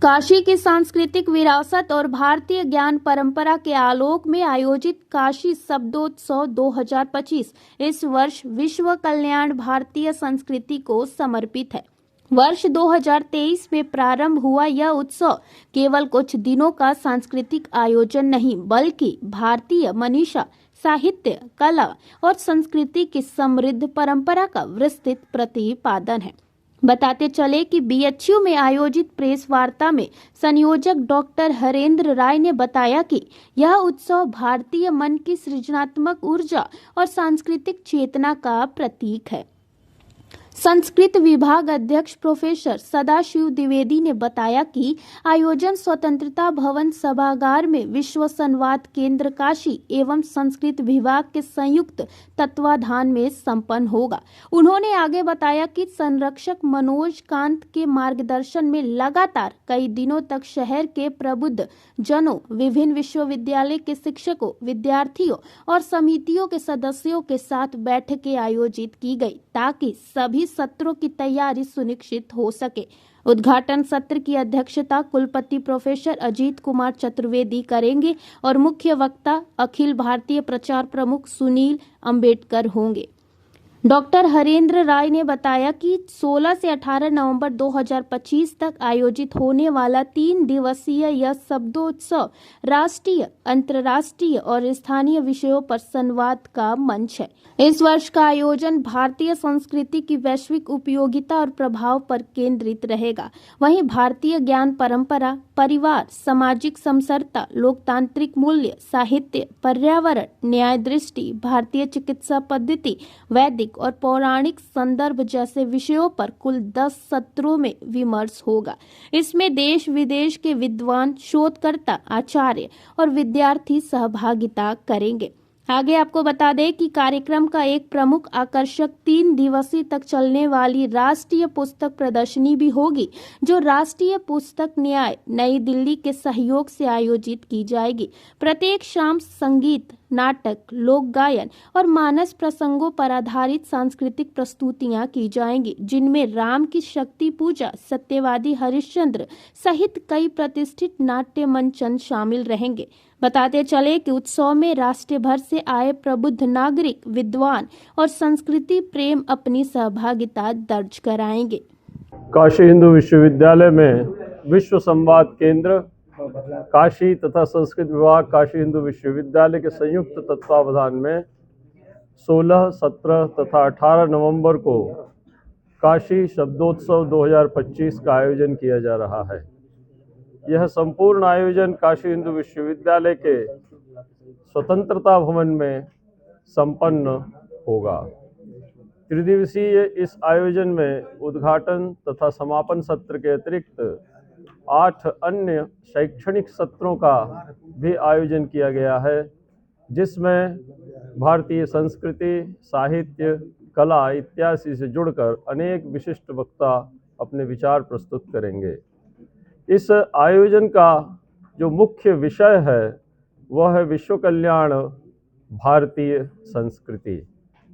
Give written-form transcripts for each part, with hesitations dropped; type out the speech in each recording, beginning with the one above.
काशी की सांस्कृतिक विरासत और भारतीय ज्ञान परंपरा के आलोक में आयोजित काशी शब्दोत्सव 2025 इस वर्ष विश्व कल्याण भारतीय संस्कृति को समर्पित है। वर्ष 2023 में प्रारंभ हुआ यह उत्सव केवल कुछ दिनों का सांस्कृतिक आयोजन नहीं, बल्कि भारतीय मनीषा, साहित्य, कला और संस्कृति की समृद्ध परंपरा का विस्तृत प्रतिपादन है। बताते चले कि बीएचयू में आयोजित प्रेस वार्ता में संयोजक डॉक्टर हरेंद्र राय ने बताया कि यह उत्सव भारतीय मन की सृजनात्मक ऊर्जा और सांस्कृतिक चेतना का प्रतीक है। संस्कृत विभाग अध्यक्ष प्रोफेसर सदाशिव द्विवेदी ने बताया कि आयोजन स्वतंत्रता भवन सभागार में विश्व संवाद केंद्र काशी एवं संस्कृत विभाग के संयुक्त तत्वाधान में संपन्न होगा। उन्होंने आगे बताया कि संरक्षक मनोज कांत के मार्गदर्शन में लगातार कई दिनों तक शहर के प्रबुद्ध जनों, विभिन्न विश्वविद्यालय के शिक्षकों, विद्यार्थियों और समितियों के सदस्यों के साथ बैठकें आयोजित की गई ताकि सभी सत्रों की तैयारी सुनिश्चित हो सके। उद्घाटन सत्र की अध्यक्षता कुलपति प्रोफेसर अजीत कुमार चतुर्वेदी करेंगे और मुख्य वक्ता अखिल भारतीय प्रचार प्रमुख सुनील अंबेडकर होंगे। डॉक्टर हरेंद्र राय ने बताया कि 16 से 18 नवंबर 2025 तक आयोजित होने वाला 3 दिवसीय यह शब्दोत्सव राष्ट्रीय, अंतर्राष्ट्रीय और स्थानीय विषयों पर संवाद का मंच है। इस वर्ष का आयोजन भारतीय संस्कृति की वैश्विक उपयोगिता और प्रभाव पर केंद्रित रहेगा। वहीं भारतीय ज्ञान परंपरा, परिवार, सामाजिक समरसता, लोकतांत्रिक मूल्य, साहित्य, पर्यावरण, न्याय दृष्टि, भारतीय चिकित्सा पद्धति, वैदिक और पौराणिक संदर्भ जैसे विषयों पर कुल 10 सत्रों में विमर्श होगा। इसमें देश विदेश के विद्वान, शोधकर्ता, आचार्य और विद्यार्थी सहभागिता करेंगे। आगे आपको बता दें कि कार्यक्रम का एक प्रमुख आकर्षक 3 दिवसीय तक चलने वाली राष्ट्रीय पुस्तक प्रदर्शनी भी होगी, जो राष्ट्रीय पुस्तक न्याय नई दिल्ली के सहयोग से आयोजित की जाएगी। प्रत्येक शाम संगीत, नाटक, लोक गायन और मानस प्रसंगों पर आधारित सांस्कृतिक प्रस्तुतियां की जाएंगी, जिनमें राम की शक्ति पूजा, सत्यवादी हरिश्चंद्र सहित कई प्रतिष्ठित नाट्य मंचन शामिल रहेंगे। बताते चले कि उत्सव में राष्ट्र भर से आए प्रबुद्ध नागरिक, विद्वान और संस्कृति प्रेम अपनी सहभागिता दर्ज कराएंगे। काशी हिंदू विश्वविद्यालय में विश्व संवाद केंद्र काशी तथा संस्कृत विभाग काशी हिंदू विश्वविद्यालय के संयुक्त तत्वावधान में 16, 17 तथा 18 नवंबर को काशी शब्दोत्सव 2025 का आयोजन किया जा रहा है। यह संपूर्ण आयोजन काशी हिंदू विश्वविद्यालय के स्वतंत्रता भवन में संपन्न होगा। त्रिदिवसीय इस आयोजन में उद्घाटन तथा समापन सत्र के अतिरिक्त 8 अन्य शैक्षणिक सत्रों का भी आयोजन किया गया है, जिसमें भारतीय संस्कृति, साहित्य, कला इत्यादि से जुड़कर अनेक विशिष्ट वक्ता अपने विचार प्रस्तुत करेंगे। इस आयोजन का जो मुख्य विषय है वह है विश्व कल्याण भारतीय संस्कृति।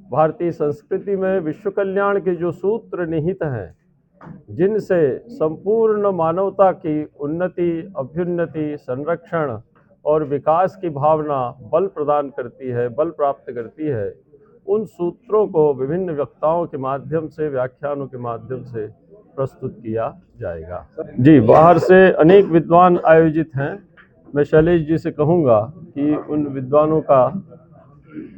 भारतीय संस्कृति में विश्व कल्याण के जो सूत्र निहित हैं, जिनसे संपूर्ण मानवता की उन्नति, अभ्युन्नति, संरक्षण और विकास की भावना बल प्रदान करती है, बल प्राप्त करती है, उन सूत्रों को विभिन्न वक्ताओं के माध्यम से, व्याख्यानों के माध्यम से प्रस्तुत किया जाएगा। जी, बाहर से अनेक विद्वान आयोजित हैं। मैं शैलेश जी से कहूँगा कि उन विद्वानों का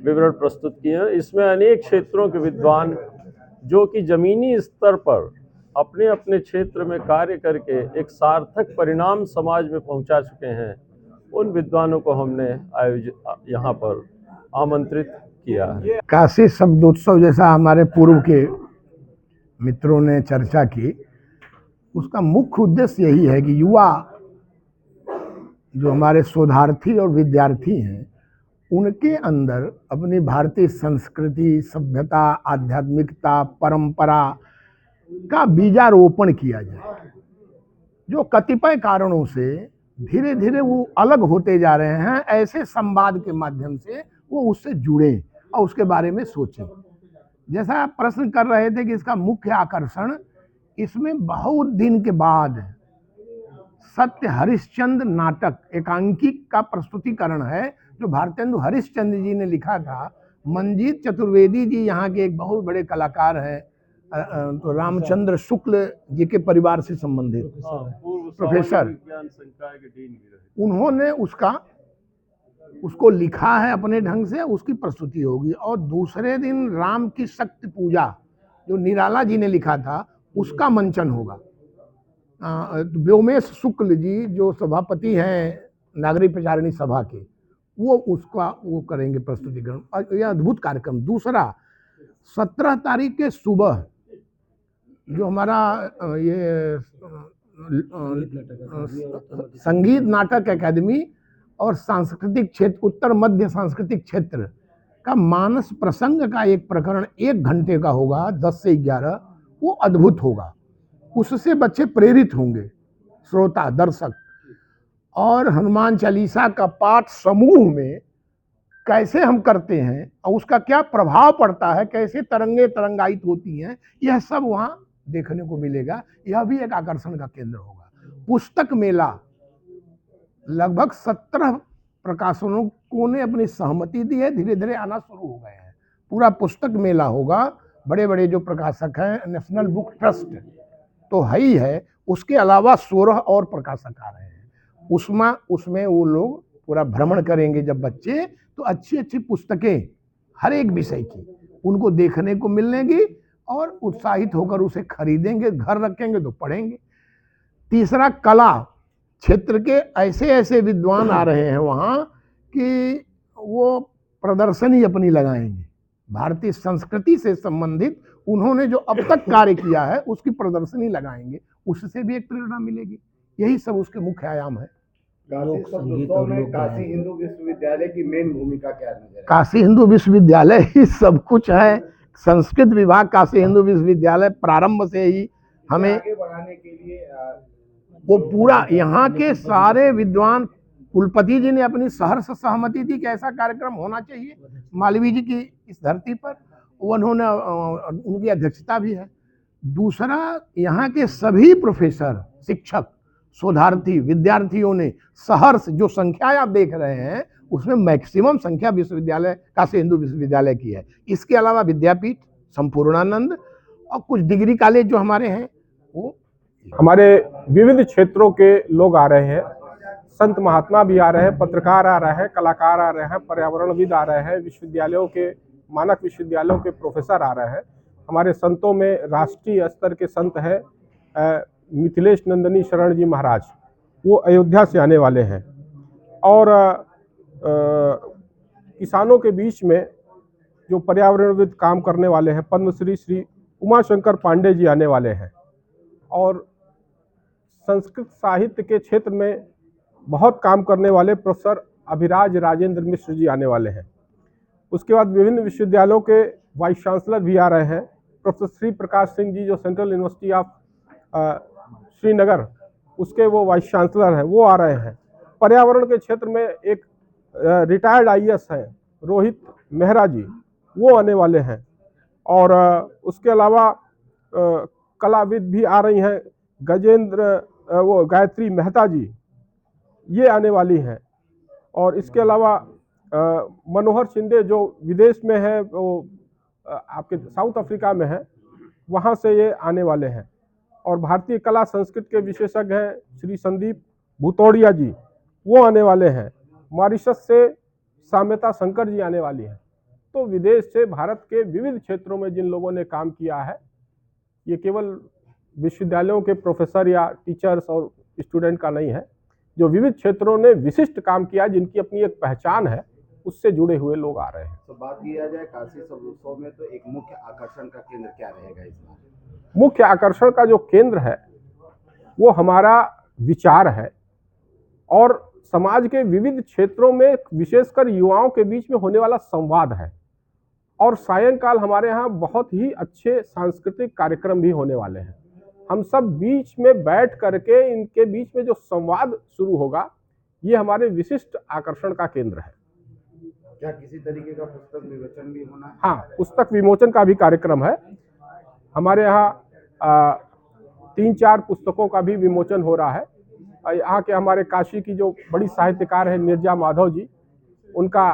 विवरण प्रस्तुत किए। इसमें अनेक क्षेत्रों के विद्वान जो कि जमीनी स्तर पर अपने अपने क्षेत्र में कार्य करके एक सार्थक परिणाम समाज में पहुंचा चुके हैं, उन विद्वानों को हमने आयोजित यहाँ पर आमंत्रित किया है। काशी शब्दोत्सव जैसा हमारे पूर्व के मित्रों ने चर्चा की, उसका मुख्य उद्देश्य यही है कि युवा जो हमारे शोधार्थी और विद्यार्थी हैं, उनके अंदर अपनी भारतीय संस्कृति, सभ्यता, आध्यात्मिकता, परंपरा का बीजारोपण किया जाए। जो कतिपय कारणों से धीरे धीरे वो अलग होते जा रहे हैं, ऐसे संवाद के माध्यम से वो उससे जुड़ें और उसके बारे में सोचें। जैसा आप प्रश्न कर रहे थे कि इसका मुख्य आकर्षण, इसमें बहुत दिन के बाद सत्य हरिश्चंद्र नाटक एकांकी का प्रस्तुतिकरण है जो भारतेंदु हरिश्चंद्र जी ने लिखा था। मंजीत चतुर्वेदी जी यहाँ के एक बहुत बड़े कलाकार हैं, तो रामचंद्र शुक्ल जी के परिवार से संबंधित प्रोफेसर, विज्ञान संकाय के डीन भी रहे। उन्होंने उसको लिखा है अपने ढंग से, उसकी प्रस्तुति होगी। और दूसरे दिन राम की शक्ति पूजा जो निराला जी ने लिखा था उसका मंचन होगा। व्योमेश शुक्ल जी जो सभापति हैं नागरिक प्रचारिणी सभा के, वो करेंगे प्रस्तुतिकरण। यह अद्भुत कार्यक्रम। दूसरा 17 तारीख के सुबह जो हमारा ये संगीत नाटक अकादमी और सांस्कृतिक क्षेत्र उत्तर मध्य सांस्कृतिक क्षेत्र का मानस प्रसंग का एक प्रकरण 1 घंटे का होगा 10 से 11। वो अद्भुत होगा, उससे बच्चे प्रेरित होंगे, श्रोता दर्शक। और हनुमान चालीसा का पाठ समूह में कैसे हम करते हैं और उसका क्या प्रभाव पड़ता है, कैसे तरंगे तरंगायित होती हैं, यह सब वहाँ देखने को मिलेगा। यह भी एक आकर्षण का केंद्र होगा। पुस्तक मेला लगभग 17 प्रकाशनों ने अपनी सहमति दी है, धीरे धीरे आना शुरू हो गए हैं। पूरा पुस्तक मेला होगा। बड़े बड़े जो प्रकाशक हैं, नेशनल बुक ट्रस्ट तो है ही है, उसके अलावा 16 और प्रकाशक आ रहे हैं। उसमें वो लोग पूरा भ्रमण करेंगे। जब बच्चे तो अच्छी अच्छी पुस्तकें हर एक विषय की उनको देखने को मिलेंगी और उत्साहित होकर उसे खरीदेंगे, घर रखेंगे तो पढ़ेंगे। तीसरा, कला क्षेत्र के ऐसे ऐसे विद्वान आ रहे हैं वहाँ कि वो प्रदर्शनी अपनी लगाएंगे। भारतीय संस्कृति से संबंधित उन्होंने जो अब तक कार्य किया है उसकी प्रदर्शनी लगाएंगे, उससे भी एक प्रेरणा मिलेगी। यही सब उसके मुख्य आयाम है। काशी हिंदू विश्वविद्यालय की मेन भूमिका क्या है? काशी हिंदू विश्वविद्यालय ही सब कुछ है। संस्कृत विभाग काशी हिंदू विश्वविद्यालय प्रारंभ से ही हमें आगे बढ़ाने के लिए वो पूरा यहाँ के सारे विद्वान, कुलपति जी ने अपनी सहर्ष सहमति दी कि ऐसा कार्यक्रम होना चाहिए मालवीय जी की इस धरती पर। उन्होंने उनकी अध्यक्षता भी है। दूसरा, यहाँ के सभी प्रोफेसर, शिक्षक, शोधार्थी, विद्यार्थियों ने सहर्ष जो संख्या आप देख रहे हैं उसमें मैक्सिमम संख्या विश्वविद्यालय काशी हिंदू विश्वविद्यालय की है। इसके अलावा विद्यापीठ, संपूर्णानंद और कुछ डिग्री कॉलेज जो हमारे हैं वो हमारे विविध क्षेत्रों के लोग आ रहे हैं। संत महात्मा भी आ रहे हैं, पत्रकार आ रहे हैं, कलाकार आ रहे हैं, पर्यावरणविद आ रहे हैं, विश्वविद्यालयों के मानक विश्वविद्यालयों के प्रोफेसर आ रहे हैं। हमारे संतों में राष्ट्रीय स्तर के संत हैं मिथिलेश नंदनी शरण जी महाराज, वो अयोध्या से आने वाले हैं। और किसानों के बीच में जो पर्यावरणविद काम करने वाले हैं, पद्मश्री श्री उमाशंकर पांडे जी आने वाले हैं। और संस्कृत साहित्य के क्षेत्र में बहुत काम करने वाले प्रोफेसर अभिराज राजेंद्र मिश्र जी आने वाले हैं। उसके बाद विभिन्न विश्वविद्यालयों के वाइस चांसलर भी आ रहे हैं। प्रोफेसर श्री प्रकाश सिंह जी जो सेंट्रल यूनिवर्सिटी ऑफ श्रीनगर उसके वो वाइस चांसलर हैं, वो आ रहे हैं। पर्यावरण के क्षेत्र में एक रिटायर्ड IAS हैं रोहित मेहरा जी, वो आने वाले हैं। और उसके अलावा कलाविद भी आ रही हैं, वो गायत्री मेहता जी, ये आने वाली हैं। और इसके अलावा मनोहर शिंदे जो विदेश में है, वो आपके साउथ अफ्रीका में है, वहाँ से ये आने वाले हैं। और भारतीय कला संस्कृत के विशेषज्ञ हैं श्री संदीप भूतोड़िया जी, वो आने वाले हैं। मॉरिशस से साम्यता शंकर जी आने वाली हैं। तो विदेश से भारत के विविध क्षेत्रों में जिन लोगों ने काम किया है, ये केवल विश्वविद्यालयों के प्रोफेसर या टीचर्स और स्टूडेंट का नहीं है, जो विविध क्षेत्रों ने विशिष्ट काम किया, जिनकी अपनी एक पहचान है, उससे जुड़े हुए लोग आ रहे हैं। तो बात किया जाए काशी उत्सव में, तो एक मुख्य आकर्षण का केंद्र क्या रहेगा इस बार? मुख्य आकर्षण का जो केंद्र है वो हमारा विचार है और समाज के विविध क्षेत्रों में विशेषकर युवाओं के बीच में होने वाला संवाद है। और सायंकाल हमारे यहाँ बहुत ही अच्छे सांस्कृतिक कार्यक्रम भी होने वाले हैं। हम सब बीच में बैठ करके इनके बीच में जो संवाद शुरू होगा, ये हमारे विशिष्ट आकर्षण का केंद्र है। क्या किसी तरीके का पुस्तक विमोचन भी होना है? हाँ, पुस्तक विमोचन का भी कार्यक्रम है। हमारे यहाँ 3-4 पुस्तकों का भी विमोचन हो रहा है। यहाँ के हमारे काशी की जो बड़ी साहित्यकार है नीरजा माधव जी, उनका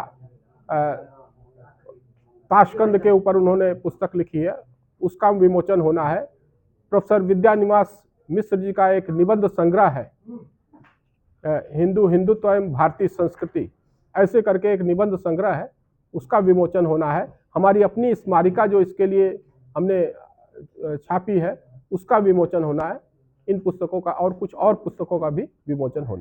ताशकंद के ऊपर उन्होंने पुस्तक लिखी है, उसका विमोचन होना है। प्रोफेसर विद्यानिवास मिश्र जी का एक निबंध संग्रह है, हिंदुत्व एवं भारतीय संस्कृति, ऐसे करके एक निबंध संग्रह है, उसका विमोचन होना है। हमारी अपनी स्मारिका जो इसके लिए हमने छापी है, उसका विमोचन होना है। इन पुस्तकों का और कुछ और पुस्तकों का भी विमोचन होना है।